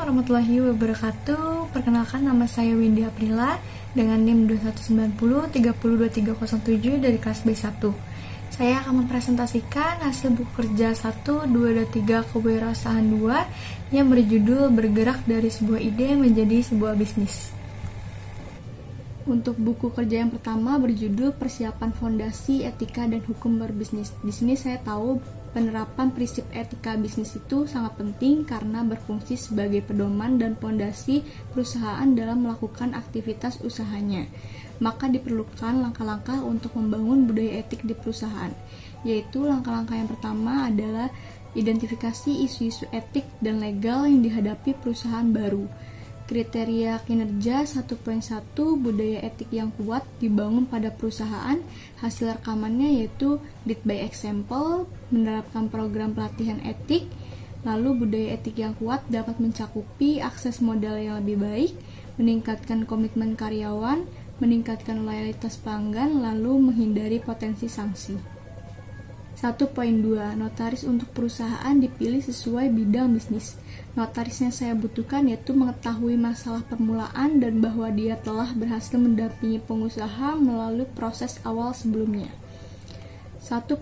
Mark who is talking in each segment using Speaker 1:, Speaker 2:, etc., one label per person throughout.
Speaker 1: warahmatullahi wabarakatuh. Perkenalkan, nama saya Windy Aprila dengan NIM 2190 302307 dari kelas B1. Saya akan mempresentasikan hasil buku kerja 1, 2, dan 3 kewirausahaan 2 yang berjudul Bergerak dari sebuah ide menjadi sebuah bisnis. Untuk buku kerja yang pertama berjudul Persiapan Fondasi Etika dan Hukum Berbisnis. Di sini saya tahu penerapan prinsip etika bisnis itu sangat penting karena berfungsi sebagai pedoman dan fondasi perusahaan dalam melakukan aktivitas usahanya. Maka diperlukan langkah-langkah untuk membangun budaya etik di perusahaan, yaitu langkah-langkah yang pertama adalah identifikasi isu-isu etik dan legal yang dihadapi perusahaan baru. Kriteria kinerja 1.1 budaya etik yang kuat dibangun pada perusahaan. Hasil rekamannya yaitu lead by example, menerapkan program pelatihan etik. Lalu budaya etik yang kuat dapat mencakupi akses modal yang lebih baik, meningkatkan komitmen karyawan, meningkatkan loyalitas pelanggan, lalu menghindari potensi sanksi. 1.2. Notaris untuk perusahaan dipilih sesuai bidang bisnis. Notaris yang saya butuhkan yaitu mengetahui masalah permulaan dan bahwa dia telah berhasil mendampingi pengusaha melalui proses awal sebelumnya. 1.3.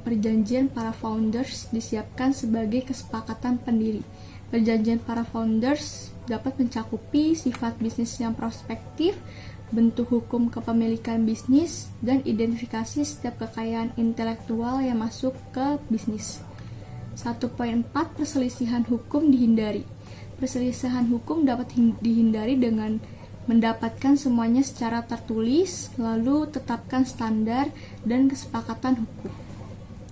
Speaker 1: Perjanjian para founders disiapkan sebagai kesepakatan pendiri. Perjanjian para founders dapat mencakupi sifat bisnis yang prospektif, bentuk hukum kepemilikan bisnis, dan identifikasi setiap kekayaan intelektual yang masuk ke bisnis. 1.4. Perselisihan hukum dihindari. Perselisihan hukum dapat dihindari dengan mendapatkan semuanya secara tertulis, lalu tetapkan standar dan kesepakatan hukum.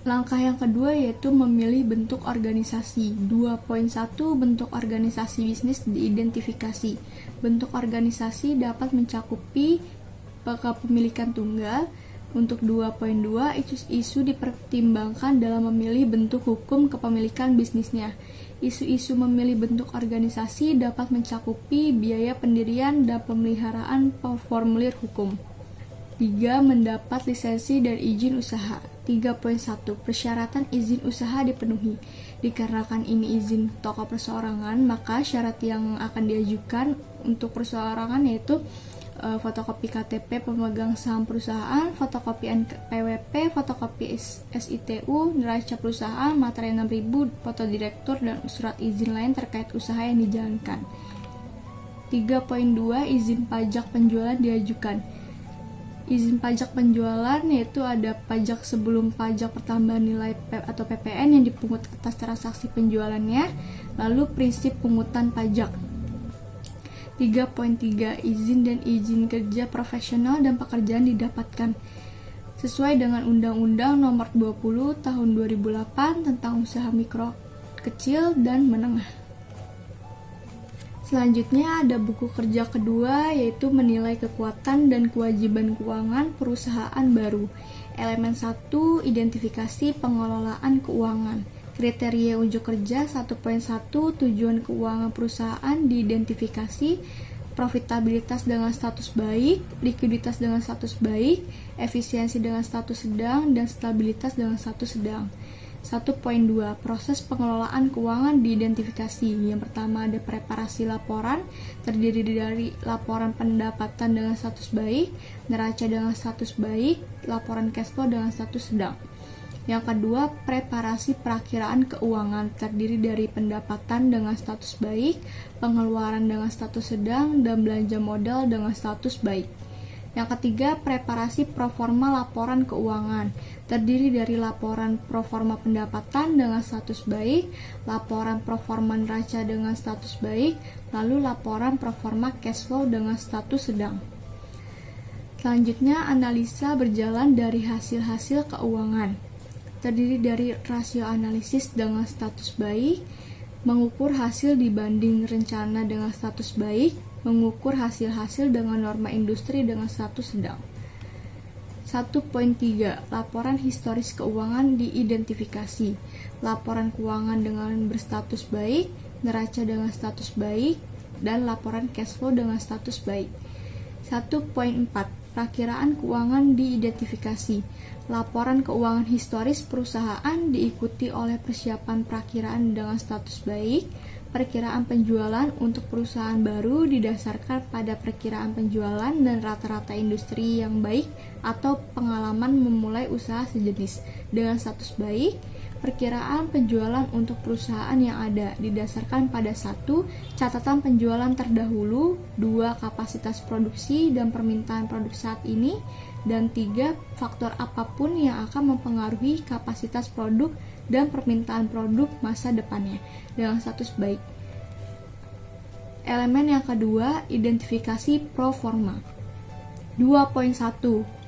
Speaker 1: Langkah yang kedua yaitu memilih bentuk organisasi. 2.1. Bentuk organisasi bisnis diidentifikasi. Bentuk organisasi dapat mencakupi kepemilikan tunggal. Untuk 2.2, isu-isu dipertimbangkan dalam memilih bentuk hukum kepemilikan bisnisnya. Isu-isu memilih bentuk organisasi dapat mencakupi biaya pendirian dan pemeliharaan formulir hukum. 3. Mendapat lisensi dan izin usaha. 3.1. Persyaratan izin usaha dipenuhi. Dikarenakan ini izin toko perseorangan, maka syarat yang akan diajukan untuk perseorangan yaitu fotokopi KTP pemegang saham perusahaan, fotokopi NPWP, fotokopi SITU, neraca perusahaan, materai 6000, foto direktur, dan surat izin lain terkait usaha yang dijalankan. 3.2. Izin pajak penjualan diajukan. Izin pajak penjualan yaitu ada pajak sebelum pajak pertambahan nilai atau PPN yang dipungut atas transaksi penjualannya, lalu prinsip pungutan pajak. 3.3. Izin dan izin kerja profesional dan pekerjaan didapatkan sesuai dengan Undang-Undang Nomor 20 Tahun 2008 tentang usaha mikro, kecil, dan menengah. Selanjutnya ada buku kerja kedua yaitu menilai kekuatan dan kewajiban keuangan perusahaan baru. Elemen 1, identifikasi pengelolaan keuangan. Kriteria unjuk kerja 1.1, tujuan keuangan perusahaan diidentifikasi, profitabilitas dengan status baik, likuiditas dengan status baik, efisiensi dengan status sedang, dan stabilitas dengan status sedang. 1.2. Proses pengelolaan keuangan diidentifikasi. Yang pertama ada preparasi laporan, terdiri dari laporan pendapatan dengan status baik, neraca dengan status baik, laporan cash flow dengan status sedang. Yang kedua, preparasi perakiraan keuangan, terdiri dari pendapatan dengan status baik, pengeluaran dengan status sedang, dan belanja modal dengan status baik. Yang ketiga, preparasi proforma laporan keuangan, terdiri dari laporan proforma pendapatan dengan status baik, laporan proforma neraca dengan status baik, lalu laporan proforma cash flow dengan status sedang. Selanjutnya, analisa berjalan dari hasil-hasil keuangan, terdiri dari rasio analisis dengan status baik, mengukur hasil dibanding rencana dengan status baik, mengukur hasil-hasil dengan norma industri dengan status sedang. 1.3. Laporan historis keuangan diidentifikasi. Laporan keuangan dengan berstatus baik, neraca dengan status baik, dan laporan cash flow dengan status baik. 1.4. Perakiraan keuangan diidentifikasi. Laporan keuangan historis perusahaan diikuti oleh persiapan perakiraan dengan status baik, Perkiraan penjualan untuk perusahaan baru didasarkan pada perkiraan penjualan dan rata-rata industri yang baik atau pengalaman memulai usaha sejenis. Dengan status baik, perkiraan penjualan untuk perusahaan yang ada didasarkan pada 1. Catatan penjualan terdahulu, 2. Kapasitas produksi dan permintaan produk saat ini, dan 3. Faktor apapun yang akan mempengaruhi kapasitas produk dan permintaan produk masa depannya dengan status baik. Elemen yang kedua, identifikasi pro forma. 2.1.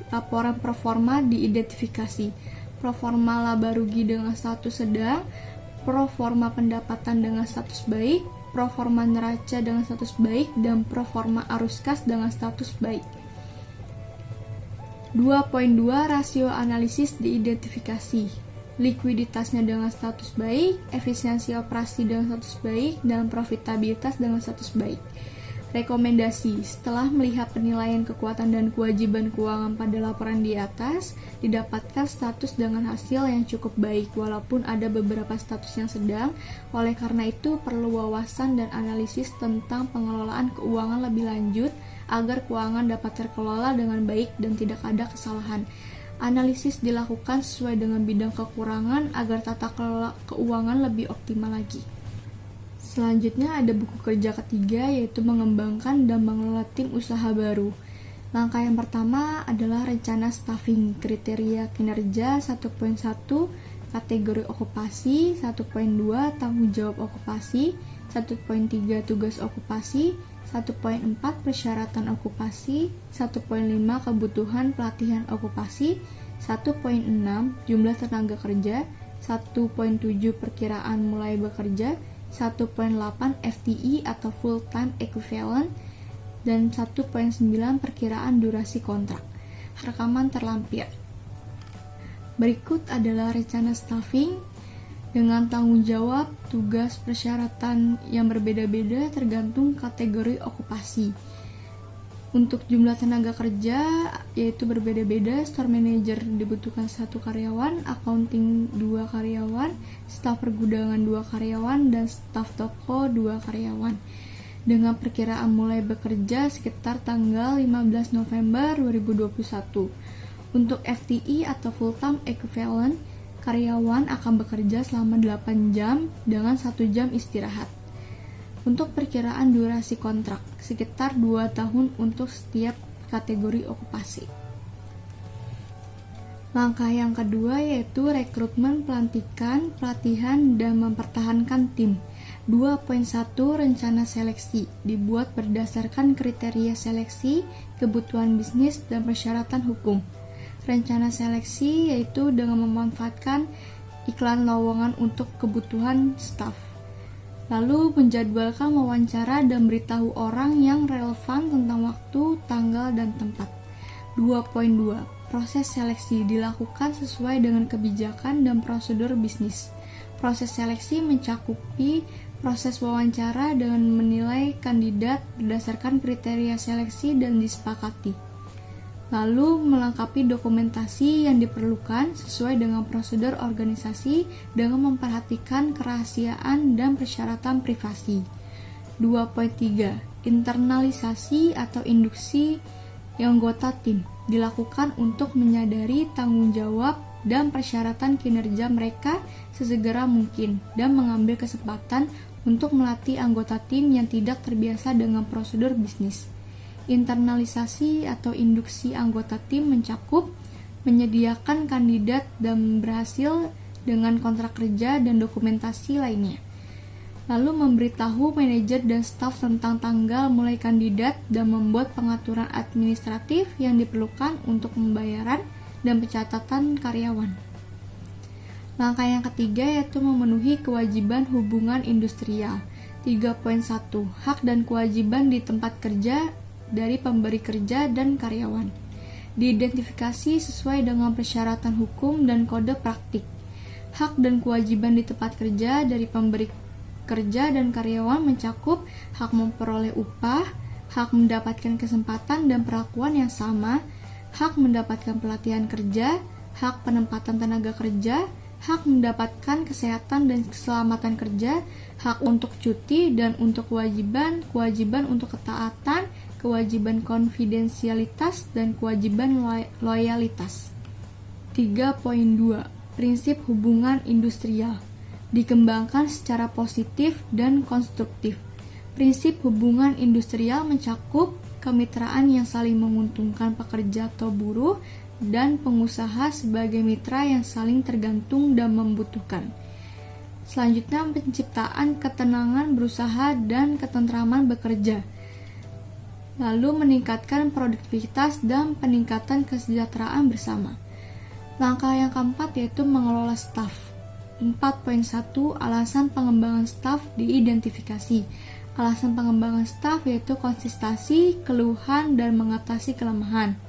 Speaker 1: Laporan pro forma diidentifikasi. Pro forma laba rugi dengan status sedang, pro forma pendapatan dengan status baik, pro forma neraca dengan status baik, dan pro forma arus kas dengan status baik. 2.2. Rasio analisis diidentifikasi. Likuiditasnya dengan status baik, efisiensi operasi dengan status baik, dan profitabilitas dengan status baik. Rekomendasi: setelah melihat penilaian kekuatan dan kewajiban keuangan pada laporan di atas, didapatkan status dengan hasil yang cukup baik, walaupun ada beberapa status yang sedang. Oleh karena itu, perlu wawasan dan analisis tentang pengelolaan keuangan lebih lanjut agar keuangan dapat terkelola dengan baik dan tidak ada kesalahan. Analisis dilakukan sesuai dengan bidang kekurangan agar tata kelola keuangan lebih optimal lagi. Selanjutnya ada buku kerja ketiga, yaitu mengembangkan dan mengelola tim usaha baru. Langkah yang pertama adalah rencana staffing. Kriteria kinerja 1.1, kategori okupasi 1.2, tanggung jawab okupasi 1.3, tugas okupasi 1.4, persyaratan okupasi 1.5, kebutuhan pelatihan okupasi 1.6, jumlah tenaga kerja 1.7, perkiraan mulai bekerja 1.8, FTE atau full time equivalent, dan 1.9, perkiraan durasi kontrak. Rekaman terlampir. Berikut adalah rencana staffing dengan tanggung jawab, tugas, persyaratan yang berbeda-beda tergantung kategori okupasi. Untuk jumlah tenaga kerja yaitu berbeda-beda. Store manager dibutuhkan 1 karyawan, accounting 2 karyawan, staf pergudangan 2 karyawan, dan staf toko 2 karyawan. Dengan perkiraan mulai bekerja sekitar tanggal 15 November 2021. Untuk FTE atau full time equivalent, karyawan akan bekerja selama 8 jam dengan 1 jam istirahat. Untuk perkiraan durasi kontrak, sekitar 2 tahun untuk setiap kategori okupasi. Langkah yang kedua yaitu rekrutmen, pelantikan, pelatihan, dan mempertahankan tim. 2.1 Rencana seleksi dibuat berdasarkan kriteria seleksi, kebutuhan bisnis, dan persyaratan hukum. Rencana seleksi yaitu dengan memanfaatkan iklan lowongan untuk kebutuhan staf. Lalu menjadwalkan wawancara dan beritahu orang yang relevan tentang waktu, tanggal, dan tempat. 2.2 Proses seleksi dilakukan sesuai dengan kebijakan dan prosedur bisnis. Proses seleksi mencakupi proses wawancara dengan menilai kandidat berdasarkan kriteria seleksi dan disepakati. Lalu melengkapi dokumentasi yang diperlukan sesuai dengan prosedur organisasi dengan memperhatikan kerahasiaan dan persyaratan privasi. 2.3 Internalisasi atau induksi anggota tim dilakukan untuk menyadari tanggung jawab dan persyaratan kinerja mereka sesegera mungkin dan mengambil kesempatan untuk melatih anggota tim yang tidak terbiasa dengan prosedur bisnis. Internalisasi atau induksi anggota tim mencakup menyediakan kandidat dan berhasil dengan kontrak kerja dan dokumentasi lainnya. Lalu memberitahu manajer dan staf tentang tanggal mulai kandidat dan membuat pengaturan administratif yang diperlukan untuk pembayaran dan pencatatan karyawan. Langkah yang ketiga yaitu memenuhi kewajiban hubungan industrial. 3.1 Hak dan kewajiban di tempat kerja dari pemberi kerja dan karyawan. Diidentifikasi sesuai dengan persyaratan hukum dan kode praktik. Hak dan kewajiban di tempat kerja dari pemberi kerja dan karyawan mencakup hak memperoleh upah, hak mendapatkan kesempatan dan perlakuan yang sama, hak mendapatkan pelatihan kerja, hak penempatan tenaga kerja, hak mendapatkan kesehatan dan keselamatan kerja, hak untuk cuti dan untuk kewajiban, kewajiban untuk ketaatan, kewajiban konfidensialitas, dan kewajiban loyalitas. 3.2. Prinsip hubungan industrial dikembangkan secara positif dan konstruktif. Prinsip hubungan industrial mencakup kemitraan yang saling menguntungkan pekerja atau buruh dan pengusaha sebagai mitra yang saling tergantung dan membutuhkan. Selanjutnya, penciptaan ketenangan berusaha dan ketentraman bekerja. Lalu meningkatkan produktivitas dan peningkatan kesejahteraan bersama. Langkah yang keempat yaitu mengelola staf. 4.1 Alasan pengembangan staf diidentifikasi. Alasan pengembangan staf yaitu konsistensi, keluhan, dan mengatasi kelemahan.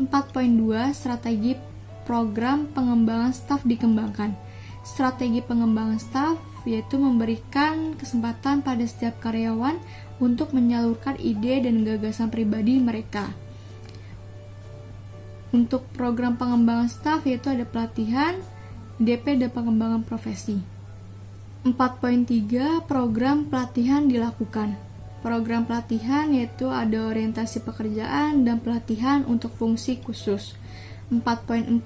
Speaker 1: 4.2 Strategi program pengembangan staf dikembangkan. Strategi pengembangan staf yaitu memberikan kesempatan pada setiap karyawan untuk menyalurkan ide dan gagasan pribadi mereka. Untuk program pengembangan staf yaitu ada pelatihan, DP dan pengembangan profesi. 4.3 Program pelatihan dilakukan. Program pelatihan yaitu ada orientasi pekerjaan dan pelatihan untuk fungsi khusus. 4.4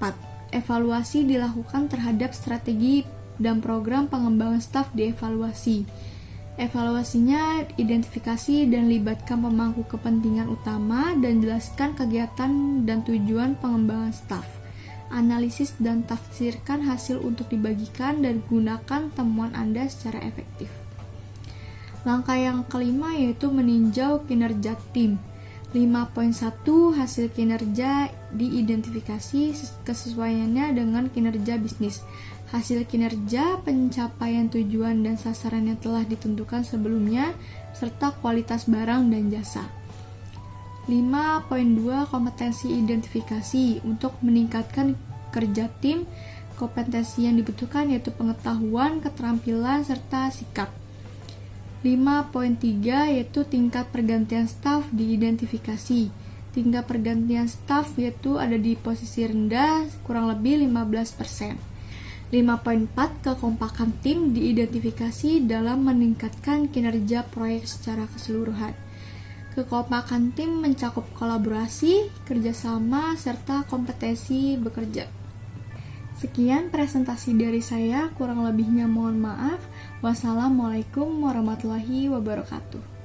Speaker 1: Evaluasi dilakukan terhadap strategi dan program pengembangan staf dievaluasi. Evaluasinya identifikasi dan libatkan pemangku kepentingan utama dan jelaskan kegiatan dan tujuan pengembangan staf. Analisis dan tafsirkan hasil untuk dibagikan dan gunakan temuan Anda secara efektif. Langkah yang kelima yaitu meninjau kinerja tim. 5.1 Hasil kinerja diidentifikasi kesesuaiannya dengan kinerja bisnis. Hasil kinerja, pencapaian tujuan dan sasaran yang telah ditentukan sebelumnya, serta kualitas barang dan jasa. 5.2 Kompetensi identifikasi untuk meningkatkan kerja tim. Kompetensi yang dibutuhkan yaitu pengetahuan, keterampilan, serta sikap. 5.3 yaitu tingkat pergantian staf diidentifikasi. Tingkat pergantian staf yaitu ada di posisi rendah kurang lebih 15%. 5.4 Kekompakan tim diidentifikasi dalam meningkatkan kinerja proyek secara keseluruhan. Kekompakan tim mencakup kolaborasi, kerjasama, serta kompetensi bekerja. Sekian presentasi dari saya, kurang lebihnya mohon maaf. Wassalamualaikum warahmatullahi wabarakatuh.